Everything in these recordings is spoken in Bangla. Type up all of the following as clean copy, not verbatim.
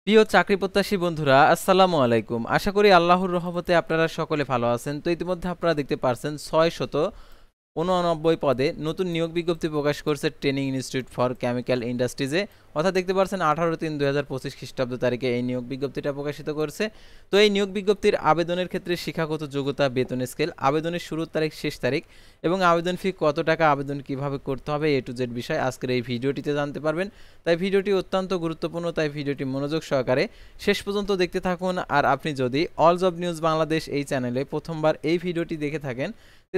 প্রিয় চাকরি প্রত্যাশী বন্ধুরা, আসসালামু আলাইকুম। আশা করি আল্লাহর রহমতে আপনারা সকলে ভালো আছেন। তো ইতিমধ্যে আপনারা দেখতে পারছেন ৬৮৯ পদে নতুন নিয়োগ বিজ্ঞপ্তি প্রকাশ করছে ট্রেনিং ইনস্টিটিউট ফর কেমিক্যাল ইন্ডাস্ট্রিজে। অর্থাৎ দেখতে পাচ্ছেন 18/3/2025 খ্রিস্টাব্দ তারিখে এই নিয়োগ বিজ্ঞপ্তিটা প্রকাশিত করছে। তো এই নিয়োগ বিজ্ঞপ্তির আবেদনের ক্ষেত্রে শিক্ষাগত যোগ্যতা, বেতন স্কেল, আবেদনের শুরুর তারিখ, শেষ তারিখ এবং আবেদন ফি কত টাকা, আবেদন কিভাবে করতে হবে, এ টু জেড বিষয় আজকের এই ভিডিওটিতে জানতে পারবেন। তাই ভিডিওটি অত্যন্ত গুরুত্বপূর্ণ, তাই ভিডিওটি মনোযোগ সহকারে শেষ পর্যন্ত দেখতে থাকুন। আর আপনি যদি অল জব নিউজ বাংলাদেশ এই চ্যানেলে প্রথমবার এই ভিডিওটি দেখে থাকেন,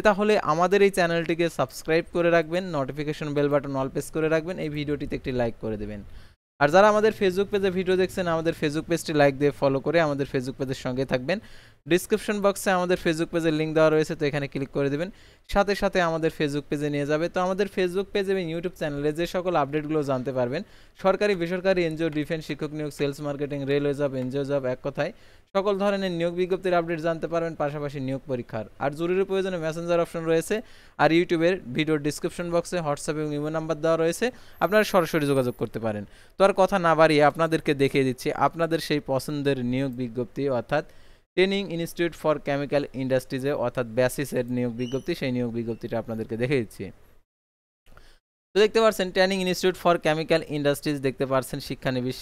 তাহলে আমাদের এই চ্যানেলটিকে সাবস্ক্রাইব করে রাখবেন, notification bell button all press করে রাখবেন, এই ভিডিওটিতে একটি লাইক করে দেবেন। আর যারা আমাদের ফেসবুক পেজে ভিডিও দেখছেন, আমাদের ফেসবুক পেজটি লাইক দিয়ে ফলো করে আমাদের ফেসবুক পেজের সঙ্গে থাকবেন। ডিসক্রিপশন বক্সে আমাদের ফেসবুক পেজের লিঙ্ক দেওয়া রয়েছে, তো এখানে ক্লিক করে দেবেন, সাথে সাথে আমাদের ফেসবুক পেজে নিয়ে যাবে। তো আমাদের ফেসবুক পেজ এবং ইউটিউব চ্যানেলে যে সকল আপডেটগুলো জানতে পারবেন, সরকারি, বেসরকারি, এনজিও, ডিফেন্স, শিক্ষক নিয়োগ, sales marketing, railway job, NGO job, এক কথায় সকল ধরনের নিয়োগ বিজ্ঞপ্তির আপডেট জানতে পারবেন, পাশাপাশি নিয়োগ পরীক্ষার। আর জরুরি প্রয়োজনে মেসেঞ্জার অপশন রয়েছে। আর ইউটিউবের ভিডিওর ডিসক্রিপশন বক্সে হোয়াটসঅ্যাপ এবং ইমো নাম্বার দেওয়া রয়েছে, আপনারা সরাসরি যোগাযোগ করতে পারেন। তো আর কথা না বাড়িয়ে আপনাদেরকে দেখিয়ে দিচ্ছি আপনাদের সেই পছন্দের নিয়োগ বিজ্ঞপ্তি, অর্থাৎ ট্রেনিং ইনস্টিটিউট ফর কেমিক্যাল ইন্ডাস্ট্রিজে অর্থাৎ ব্যাসিসের নিয়োগ বিজ্ঞপ্তি। সেই নিয়োগ বিজ্ঞপ্তিটা আপনাদেরকে দেখিয়ে দিচ্ছি। তো দেখতে পাচ্ছেন training institute for chemical industries, দেখতে পাচ্ছেন শিক্ষানবিশ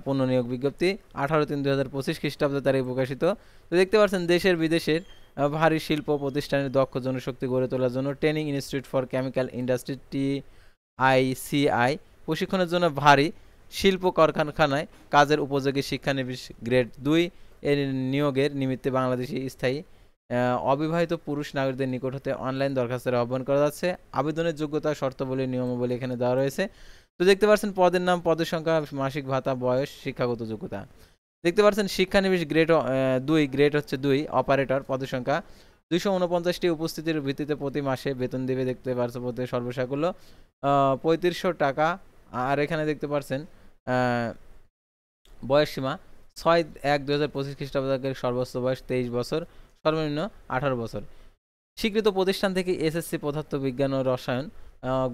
পূর্ণ নিয়োগ বিজ্ঞপ্তি 18/3/2025 খ্রিস্টাব্দ তারিখে প্রকাশিত। তো দেখতে পাচ্ছেন দেশের বিদেশের ভারী শিল্প প্রতিষ্ঠানের দক্ষ জনশক্তি গড়ে তোলার জন্য training institute for chemical industry TICI প্রশিক্ষণের জন্য ভারী শিল্প কারখানায় কাজের উপযোগী শিক্ষানবিশ গ্রেড 2 এর নিয়োগের নিমিত্তে বাংলাদেশি স্থায়ী অবিবাহিত পুরুষ নাগরিকদের নিকট হতে অনলাইন দরখাস্তের আহ্বান করা যাচ্ছে। আবেদনের যোগ্যতা, শর্তাবলী, নিয়মাবলী এখানে দেওয়া রয়েছে। তো দেখতে পাচ্ছেন পদের নাম, পদের সংখ্যা, মাসিক ভাতা, বয়স, শিক্ষাগত যোগ্যতা। দেখতে পাচ্ছেন শিক্ষানবিশ গ্রেড 2, গ্রেড হচ্ছে 2 অপারেটর, পদের সংখ্যা 249টি, উপস্থিতির ভিত্তিতে প্রতি মাসে বেতন দেবে। দেখতে পাচ্ছেন প্রতি সর্বসাকুল্য 3500 টাকা। আর এখানে দেখতে পাচ্ছেন বয়স সীমা 6/1/2025 খ্রিস্টাব্দ থেকে সর্বোচ্চ বয়স 23 বছর, সর্বনিম্ন 18 বছর। স্বীকৃত প্রতিষ্ঠান থেকে এসএসসি পদার্থ বিজ্ঞান ও রসায়ন,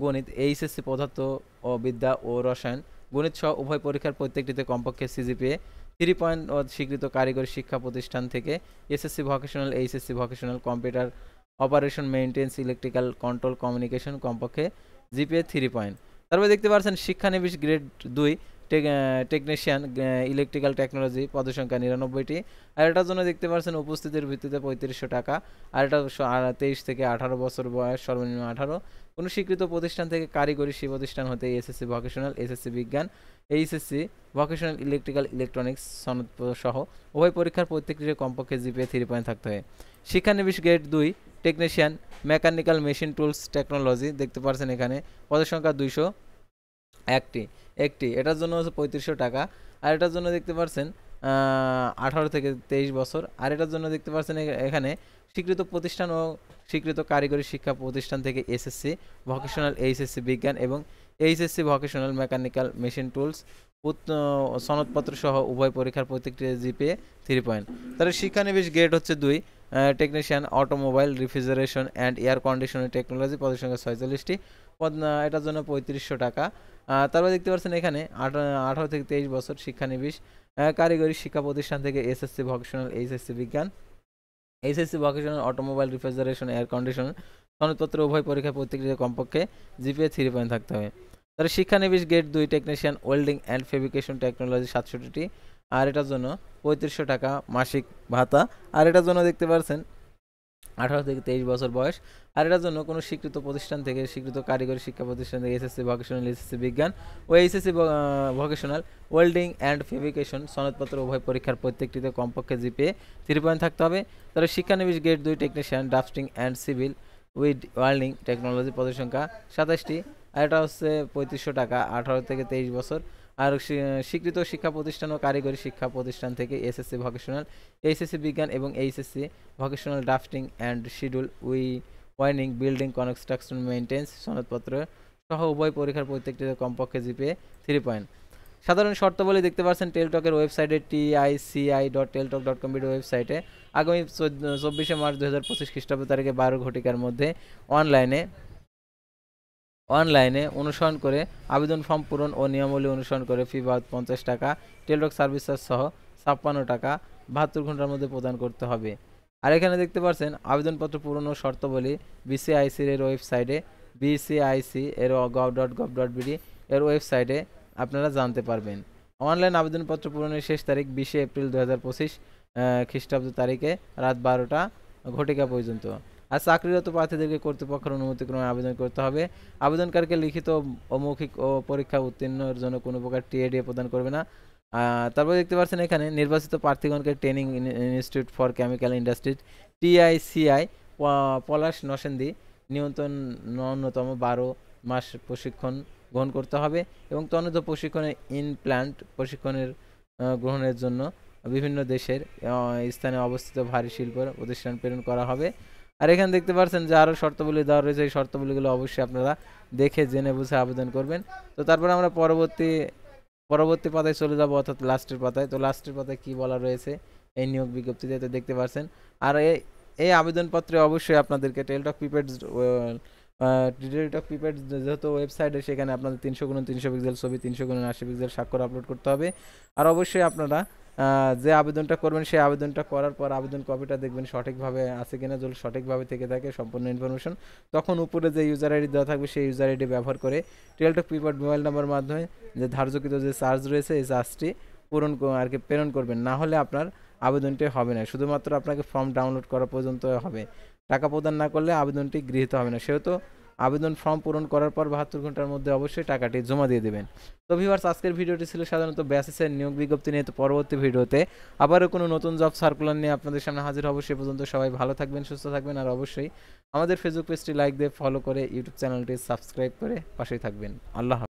গণিত, এইচএসসি পদার্থ ও বিদ্যা ও রসায়ন, গণিত সহ উভয় পরীক্ষার প্রত্যেকটিতে কমপক্ষে সিজিপিএ 3 পয়েন্ট ও স্বীকৃত কারিগরি শিক্ষা প্রতিষ্ঠান থেকে SSC vocational, HSC vocational, computer operation, maintenance, electrical control, communication কমপক্ষে জিপিএ 3 পয়েন্ট। তারপরে দেখতে পাচ্ছেন শিক্ষানবিশ গ্রেড 2 টেকনিশিয়ান, ইলেকট্রিক্যাল টেকনোলজি, পদের সংখ্যা 99টি। আর এটার জন্য দেখতে পাচ্ছেন উপস্থিতির ভিত্তিতে 3500 টাকা। আর এটা 23 থেকে 18 বছর বয়স, সর্বনিম্ন 18। কোনো স্বীকৃত প্রতিষ্ঠান থেকে কারিগরি সেই প্রতিষ্ঠান হতে এসএসসি ভোকেশনাল, এসএসসি বিজ্ঞান, এইচএসসি ভোকেশনাল, ইলেকট্রিক্যাল, ইলেকট্রনিক্স সনদ সহ উভয় পরীক্ষার প্রত্যেকটিতে কমপক্ষে জিপিএ 3 পয়েন্ট থাকতে হয়। শিক্ষানবিশ grade 2 technician, mechanical machine tools technology, দেখতে পাচ্ছেন এখানে পদের সংখ্যা 201টি, এটার জন্য হচ্ছে 3500 টাকা। আর এটার জন্য দেখতে পাচ্ছেন 18 থেকে 23 বছর। আর এটার জন্য দেখতে পাচ্ছেন এখানে স্বীকৃত প্রতিষ্ঠান ও স্বীকৃত কারিগরি শিক্ষা প্রতিষ্ঠান থেকে এসএসসি ভোকেশনাল, এইচএসসি বিজ্ঞান এবং HSC vocational mechanical machine tools সনদপত্র সহ উভয় পরীক্ষার প্রত্যেকটি জিপিএ 3 পয়েন্ট। তাহলে শিক্ষানবিশ গ্রেড হচ্ছে 2 technician, automobile, refrigeration and air conditioner technology, পদের সংখ্যা 46টি, এটার জন্য 3500 টাকা। তারপর দেখতে পাচ্ছেন এখানে 18 থেকে 23 বছর শিক্ষানবিশ কারিগরি শিক্ষা প্রতিষ্ঠান থেকে এসএসসি ভোকেশনাল, এইচএসসি বিজ্ঞান, HSC vocational, automobile, refrigeration, air conditioner সনদপত্র উভয় পরীক্ষায় প্রত্যেকটিতে কমপক্ষে জিপিএ 3 পয়েন্ট থাকতে হবে। তাহলে শিক্ষানবিশ grade 2 technician, welding and fabrication technology 67টি। আর এটার জন্য 3500 টাকা মাসিক ভাতা। আর এটার জন্য দেখতে পাচ্ছেন 18 থেকে 23 বছর বয়স। আর এটার জন্য কোনো স্বীকৃত প্রতিষ্ঠান থেকে স্বীকৃত কারিগরি শিক্ষা প্রতিষ্ঠান থেকে এসএসসি ভোকেশনাল, এসএসসি বিজ্ঞান ও HSC vocational, welding and fabrication সনদপত্র উভয় পরীক্ষার প্রত্যেকটিতে কমপক্ষে জিপিএ 3 পয়েন্ট থাকতে হবে। তাহলে শিক্ষানবিশ grade 2 technician, drafting and civil with welding technology, পদের সংখ্যা 27টি। আর এটা হচ্ছে 3500 টাকা, 18 থেকে 23 বছর। আর স্বীকৃত শিক্ষা প্রতিষ্ঠান ও কারিগরি শিক্ষা প্রতিষ্ঠান থেকে এসএসসি ভোকেশনাল, এইচএসসি বিজ্ঞান এবং HSC vocational, drafting and schedule ওয়াইনিং, বিল্ডিং কনস্ট্রাকশন, মেইনটেন্স সনদপত্র সহ উভয় পরীক্ষার প্রত্যেকটিতে কমপক্ষে জিপিএ 3 পয়েন্ট। সাধারণ শর্তাবলী দেখতে পাচ্ছেন টেলটকের ওয়েবসাইটে TICI.teltok.com ওয়েবসাইটে আগামী 24শে মার্চ 2025 খ্রিস্টাব্দ তারিখে 12 ঘটিকার মধ্যে অনলাইনে অনলাইনে অনুসরণ করে আবেদন ফর্ম পূরণ ও নিয়মাবলী অনুসরণ করে ফি বাবদ 50 টাকা, টেলিটক সার্ভিস চার্জ সহ 56 টাকা 72 ঘন্টার মধ্যে প্রদান করতে হবে। আর এখানে দেখতে পাচ্ছেন আবেদনপত্র পূরণ ও শর্তাবলী বিসিআইসির এর ওয়েবসাইটে বিসিআইসি এর gov.gov.bd এর ওয়েবসাইটে আপনারা জানতে পারবেন। অনলাইন আবেদনপত্র পূরণের শেষ তারিখ 20 এপ্রিল 2025 খ্রিস্টাব্দ তারিখে রাত 12টা ঘটিকা পর্যন্ত। আর চাকরিরত প্রার্থীদেরকে কর্তৃপক্ষের অনুমতিক্রমে আবেদন করতে হবে। আবেদনকারীকে লিখিত ও মৌখিক ও পরীক্ষা উত্তীর্ণের জন্য কোনো প্রকার টিএডিএ প্রদান করবে না। তারপর দেখতে পাচ্ছেন এখানে নির্বাচিত প্রার্থীগণকে training institute for chemical industries TICI Palash Narsingdi ন্যূনতম 12 মাস প্রশিক্ষণ গ্রহণ করতে হবে এবং তন্মধ্য প্রশিক্ষণে ইনপ্ল্যান্ট প্রশিক্ষণের গ্রহণের জন্য বিভিন্ন দেশের স্থানে অবস্থিত ভারী শিল্প প্রতিষ্ঠান প্রেরণ করা হবে। আর এখানে দেখতে পাচ্ছেন যে আরও শর্তাবলী দেওয়া রয়েছে, এই শর্তাবলীগুলো অবশ্যই আপনারা দেখে জেনে বুঝে আবেদন করবেন। তো তারপরে আমরা পরবর্তী পাতায় চলে যাব, অর্থাৎ লাস্টের পাতায়। তো লাস্টের পাতায় কি বলা রয়েছে এই নিয়োগ বিজ্ঞপ্তিতে তো দেখতে পাচ্ছেন। আর এই আবেদনপত্রে অবশ্যই আপনাদেরকে টেলিটক প্রিপেড যেহেতু ওয়েবসাইটে, সেখানে আপনাদের 300x300 পিক্সেল ছবি, 300x80 পিক্সেল স্বাক্ষর আপলোড করতে হবে। আর অবশ্যই আপনারা যে আবেদনটা করবেন সেই আবেদনটা করার পর আবেদন কপিটা দেখবেন সঠিকভাবে আছে কিনা। যদি সঠিকভাবে থেকে থাকে সম্পূর্ণ ইনফরমেশন, তখন উপরে যে ইউজার আইডি দেওয়া থাকবে সেই ইউজার আইডি ব্যবহার করে টেলিটক প্রিপেড মোবাইল নাম্বার মাধ্যমে যে ধার্যকৃত যে চার্জ রয়েছে এই চার্জটি প্রেরণ করবেন। না হলে আপনার আবেদনটি হবে না, শুধুমাত্র আপনাকে ফর্ম ডাউনলোড করা পর্যন্ত হবে। টাকা প্রদান না করলে আবেদনটি গৃহীত হবে না। সেহেতু আবেদন ফর্ম পূরণ করার পর 72 ঘন্টার মধ্যে অবশ্যই টাকাটি জমা দিয়ে দেবেন। তো ভিউয়ার্স, আজকের ভিডিওটি ছিল সাধারণত বেসিসের নিয়োগ বিজ্ঞপ্তি নিয়ে। তো পরবর্তী ভিডিওতে আবারও কোনো নতুন জব সার্কুলার নিয়ে আপনাদের সামনে হাজির হব। সে পর্যন্ত সবাই ভালো থাকবেন, সুস্থ থাকবেন। আর অবশ্যই আমাদের ফেসবুক পেজটি লাইক দিয়ে ফলো করে ইউটিউব চ্যানেলটি সাবস্ক্রাইব করে পাশেই থাকবেন। আল্লাহ হাফেজ।